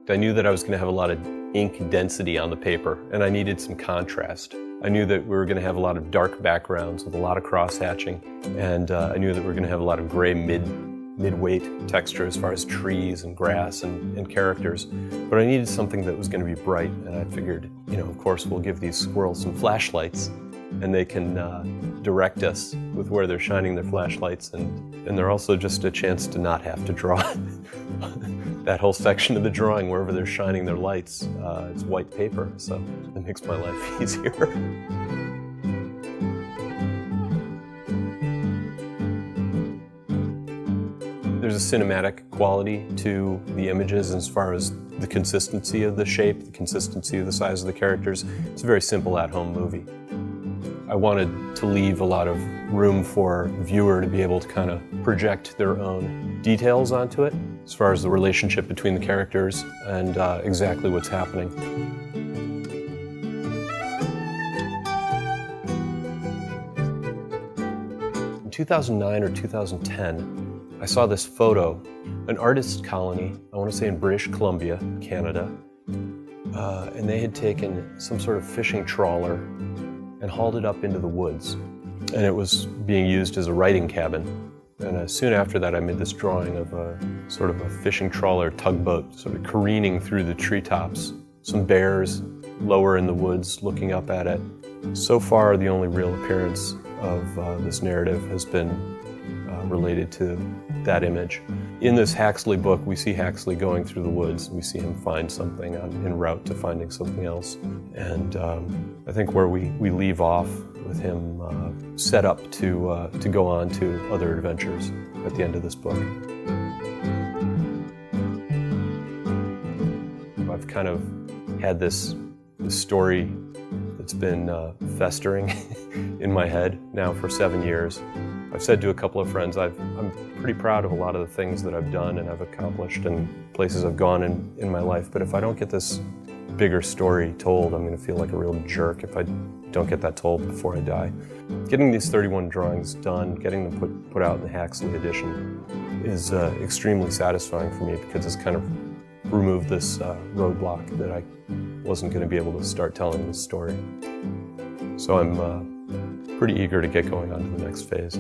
I knew that I was going to have a lot of ink density on the paper, and I needed some contrast. I knew that we were going to have a lot of dark backgrounds with a lot of cross-hatching, and I knew that we were going to have a lot of gray mid-weight texture as far as trees and grass and characters. But I needed something that was going to be bright, and I figured, of course, we'll give these squirrels some flashlights, and they can direct us with where they're shining their flashlights, and they're also just a chance to not have to draw that whole section of the drawing wherever they're shining their lights. It's white paper, so it makes my life easier. There's a cinematic quality to the images as far as the consistency of the shape, the consistency of the size of the characters. It's a very simple at-home movie. I wanted to leave a lot of room for the viewer to be able to kind of project their own details onto it, as far as the relationship between the characters and exactly what's happening. In 2009 or 2010, I saw this photo, an artist colony, I want to say in British Columbia, Canada, and they had taken some sort of fishing trawler and hauled it up into the woods. And it was being used as a writing cabin. And soon after that, I made this drawing of a sort of a fishing trawler tugboat sort of careening through the treetops. Some bears lower in the woods looking up at it. So far, the only real appearance of this narrative has been related to that image. In this Haxley book, we see Haxley going through the woods. We see him find something en route to finding something else. And I think where we leave off with him set up to go on to other adventures at the end of this book. I've kind of had this story that's been festering in my head now for 7 years. I've said to a couple of friends, I'm pretty proud of a lot of the things that I've done and I've accomplished and places I've gone in my life, but if I don't get this bigger story told, I'm going to feel like a real jerk if I don't get that told before I die. Getting these 31 drawings done, getting them put out in the Haxley edition is extremely satisfying for me because it's kind of removed this roadblock that I wasn't going to be able to start telling this story. So I'm pretty eager to get going on to the next phase.